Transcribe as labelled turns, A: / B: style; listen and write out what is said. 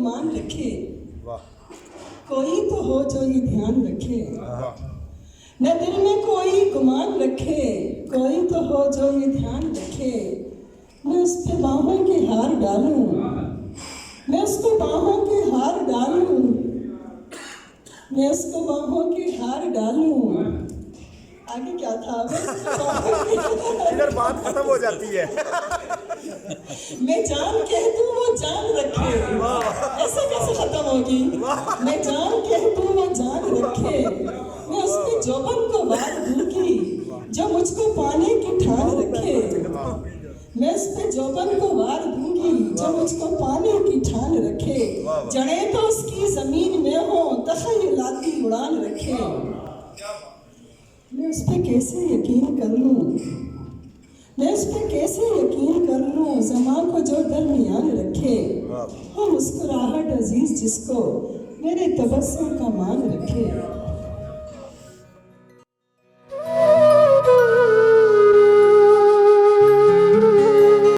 A: गुमान रखे,
B: वाह
A: कोई तो हो जो ये ध्यान रखे। न दिल में कोई गुमान रखे, कोई तो हो जो ये ध्यान रखे। मैं उस पे बाहों के हार डालूं, मैं उसको बाहों के हार डालूं, मैं उसको बाहों के हार डालूं। आगे क्या था?
B: इधर बात खत्म हो जाती है।
A: मैं जान कह दूं वो जान रखे, ऐसे कैसे खत्म होगी? मैं जान कह दूं वो जान रखे, मैं उसके जोबन को वार दूंगी जो मुझको पाने की ठान रखे। मैं उस पे जोबन को वार दूंगी जो मुझको पाने की ठान रखे। जड़े तो उसकी जमीन में हो, तख़य्युलाती उड़ान रखे। मैं उस पे कैसे यकीन कर लूं, मैं उस पे कैसे यकीन कर लूं, ज़मां को जो दरमियान रखे। हो मुस्कुराहट अजीज जिसको मेरे तबस्सुम का मान रखे।